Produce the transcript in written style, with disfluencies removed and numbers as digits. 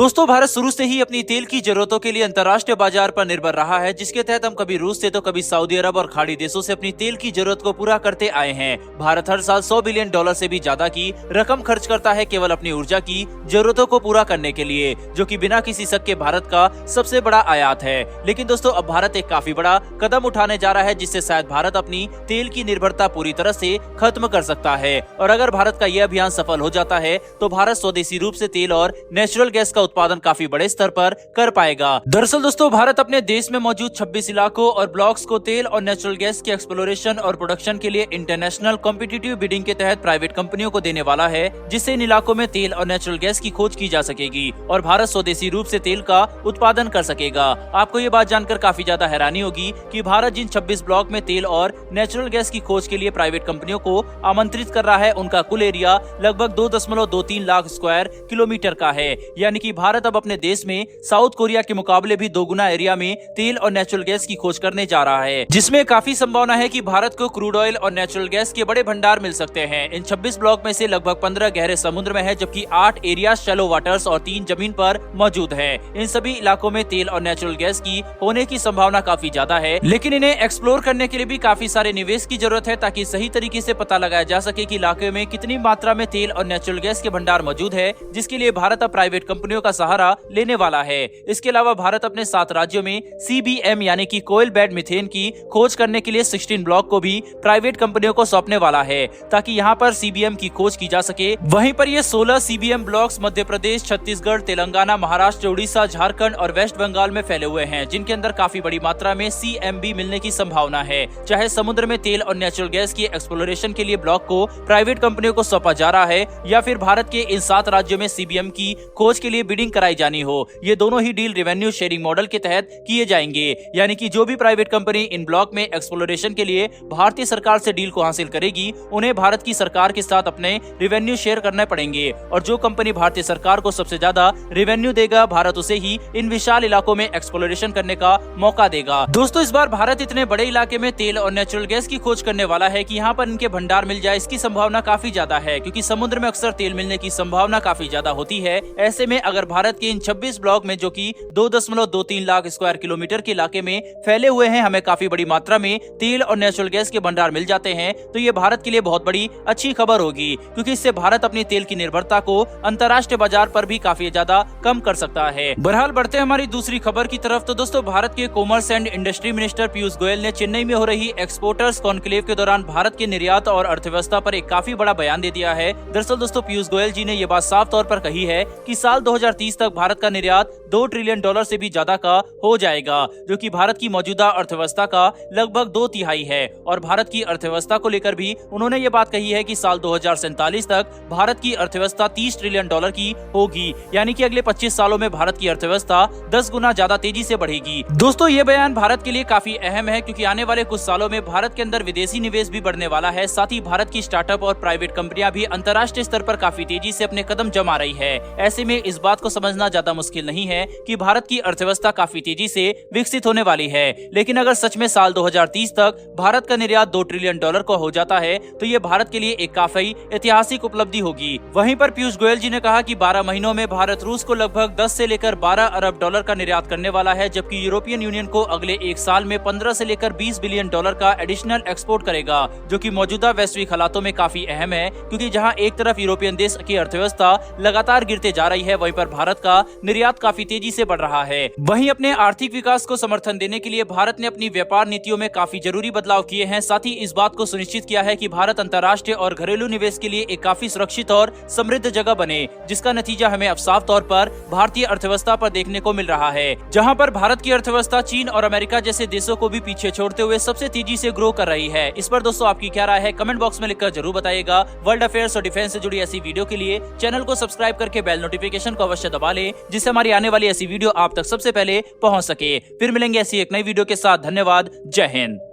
दोस्तों, भारत शुरू से ही अपनी तेल की जरूरतों के लिए अंतर्राष्ट्रीय बाजार पर निर्भर रहा है, जिसके तहत हम कभी रूस से तो कभी सऊदी अरब और खाड़ी देशों से अपनी तेल की जरूरत को पूरा करते आए हैं। भारत हर साल $100 बिलियन से भी ज्यादा की रकम खर्च करता है केवल अपनी ऊर्जा की जरूरतों को पूरा करने के लिए, जो कि बिना किसी शक के भारत का सबसे बड़ा आयात है। लेकिन दोस्तों, अब भारत एक काफी बड़ा कदम उठाने जा रहा है, जिससे शायद भारत अपनी तेल की निर्भरता पूरी तरह से खत्म कर सकता है। और अगर भारत का यह अभियान सफल हो जाता है तो भारत स्वदेशी रूप से तेल और नेचुरल गैस का उत्पादन काफी बड़े स्तर पर कर पाएगा। दरअसल दोस्तों, भारत अपने देश में मौजूद 26 इलाकों और ब्लॉक्स को तेल और नेचुरल गैस के एक्सप्लोरेशन और प्रोडक्शन के लिए इंटरनेशनल कॉम्पिटिटिव बिडिंग के तहत प्राइवेट कंपनियों को देने वाला है, जिससे इन इलाकों में तेल और नेचुरल गैस की खोज की जा सकेगी और भारत स्वदेशी रूप से तेल का उत्पादन कर सकेगा। आपको ये बात जानकर काफी ज्यादा हैरानी होगी कि भारत जिन 26 ब्लॉक में तेल और नेचुरल गैस की खोज के लिए प्राइवेट कंपनियों को आमंत्रित कर रहा है, उनका कुल एरिया लगभग 2.23 लाख स्क्वायर किलोमीटर का है। यानी कि भारत अब अपने देश में साउथ कोरिया के मुकाबले भी 2 गुना एरिया में तेल और नेचुरल गैस की खोज करने जा रहा है, जिसमें काफी संभावना है कि भारत को क्रूड ऑयल और नेचुरल गैस के बड़े भंडार मिल सकते हैं। इन 26 ब्लॉक में से लगभग 15 गहरे समुद्र में है, जबकि 8 एरिया शैलो वाटर्स और 3 जमीन पर मौजूद है। इन सभी इलाकों में तेल और नेचुरल गैस की होने की संभावना काफी ज्यादा है, लेकिन इन्हें एक्सप्लोर करने के लिए भी काफी सारे निवेश की जरूरत है, ताकि सही तरीके से पता लगाया जा सके कि इलाके में कितनी मात्रा में तेल और नेचुरल गैस के भंडार मौजूद है, जिसके लिए भारत अब प्राइवेट कंपनियों का सहारा लेने वाला है। इसके अलावा भारत अपने 7 राज्यों में CBM यानी कि कोयल बेड मीथेन की खोज करने के लिए 16 ब्लॉक को भी प्राइवेट कंपनियों को सौंपने वाला है, ताकि यहाँ पर CBM की खोज की जा सके। वहीं पर ये 16 CBM ब्लॉक्स मध्य प्रदेश, छत्तीसगढ़, तेलंगाना, महाराष्ट्र, उड़ीसा, झारखंड और वेस्ट बंगाल में फैले हुए हैं, जिनके अंदर काफी बड़ी मात्रा में CMB मिलने की संभावना है। चाहे समुद्र में तेल और नेचुरल गैस की एक्सप्लोरेशन के लिए ब्लॉक को प्राइवेट कंपनियों को सौंपा जा रहा है, या फिर भारत के इन 7 राज्यों में CBM की खोज के लिए बिडिंग कराई जानी हो, ये दोनों ही डील रेवेन्यू शेयरिंग मॉडल के तहत किए जाएंगे। यानी कि जो भी प्राइवेट कंपनी इन ब्लॉक में एक्सप्लोरेशन के लिए भारतीय सरकार से डील को हासिल करेगी, उन्हें भारत की सरकार के साथ अपने रेवेन्यू शेयर करने पड़ेंगे, और जो कंपनी भारतीय सरकार को सबसे ज्यादा रेवेन्यू देगा, भारत उसे ही इन विशाल इलाकों में एक्सप्लोरेशन करने का मौका देगा। दोस्तों, इस बार भारत इतने बड़े इलाके में तेल और नेचुरल गैस की खोज करने वाला है कि यहाँ पर इनके भंडार मिल जाए, इसकी संभावना काफी ज्यादा है, क्योंकि समुद्र में अक्सर तेल मिलने की संभावना काफी ज्यादा होती है। ऐसे में अगर भारत के इन 26 ब्लॉक में, जो कि 2.23 लाख स्क्वायर किलोमीटर के इलाके में फैले हुए हैं, हमें काफी बड़ी मात्रा में तेल और नेचुरल गैस के भंडार मिल जाते हैं, तो ये भारत के लिए बहुत बड़ी अच्छी खबर होगी, क्योंकि इससे भारत अपनी तेल की निर्भरता को अंतर्राष्ट्रीय बाजार पर भी काफी ज्यादा कम कर सकता है। बहरहाल बढ़ते हैं हमारी दूसरी खबर की तरफ। तो दोस्तों, भारत के commerce and industry minister Piyush Goyal ने चेन्नई में हो रही एक्सपोर्टर्स कॉन्क्लेव के दौरान भारत के निर्यात और अर्थव्यवस्था पर एक काफी बड़ा बयान दे दिया है। दरअसल दोस्तों, पीयूष गोयल जी ने ये बात साफ तौर पर कही है कि साल 2030 तक भारत का निर्यात $2 ट्रिलियन से भी ज्यादा का हो जाएगा, जो कि भारत की मौजूदा अर्थव्यवस्था का लगभग 2/3 है। और भारत की अर्थव्यवस्था को लेकर भी उन्होंने ये बात कही है कि साल 2047 तक भारत की अर्थव्यवस्था $30 ट्रिलियन की होगी, यानी कि अगले 25 सालों में भारत की अर्थव्यवस्था 10 गुना ज्यादा तेजी से बढ़ेगी। दोस्तों, ये बयान भारत के लिए काफी अहम है, क्योंकि आने वाले कुछ सालों में भारत के अंदर विदेशी निवेश भी बढ़ने वाला है। साथ ही भारत की स्टार्टअप और प्राइवेट कंपनियां भी अंतर्राष्ट्रीय स्तर पर काफी तेजी से अपने कदम जमा रही है। ऐसे में इस बात को समझना ज्यादा मुश्किल नहीं है कि भारत की अर्थव्यवस्था काफी तेजी से विकसित होने वाली है। लेकिन अगर सच में साल 2030 तक भारत का निर्यात $2 ट्रिलियन का हो जाता है, तो ये भारत के लिए एक काफी ऐतिहासिक उपलब्धि होगी। वहीं पर पीयूष गोयल जी ने कहा कि 12 महीनों में भारत रूस को लगभग 10 से लेकर $12 अरब का निर्यात करने वाला है, जबकि यूरोपियन यूनियन को अगले एक साल में 15 से लेकर $20 बिलियन का एडिशनल एक्सपोर्ट करेगा, जो कि मौजूदा वैश्विक हालातों में काफी अहम है, क्योंकि जहां एक तरफ यूरोपियन देश की अर्थव्यवस्था लगातार गिरते जा रही है, वहीं पर भारत का निर्यात काफी तेजी से बढ़ रहा है। वहीं अपने आर्थिक विकास को समर्थन देने के लिए भारत ने अपनी व्यापार नीतियों में काफी जरूरी बदलाव किए हैं। साथ ही इस बात को सुनिश्चित किया है कि भारत अंतर्राष्ट्रीय और घरेलू निवेश के लिए एक काफी सुरक्षित और समृद्ध जगह बने, जिसका नतीजा हमें अब साफ तौर पर भारतीय अर्थव्यवस्था पर देखने को मिल रहा है, जहां पर भारत की अर्थव्यवस्था चीन और अमेरिका जैसे देशों को भी पीछे छोड़ते हुए सबसे तेजी से ग्रो कर रही है। इस पर दोस्तों आपकी क्या राय है, कमेंट बॉक्स में लिखकर जरूर बताइएगा। वर्ल्ड अफेयर्स और डिफेंस से जुड़ी ऐसी वीडियो के लिए चैनल को सब्सक्राइब करके बेल नोटिफिकेशन को अवश्य दबा ले, जिससे हमारी आने वाली ऐसी वीडियो आप तक सबसे पहले पहुंच सके। फिर मिलेंगे ऐसी एक नई वीडियो के साथ। धन्यवाद। जय हिंद।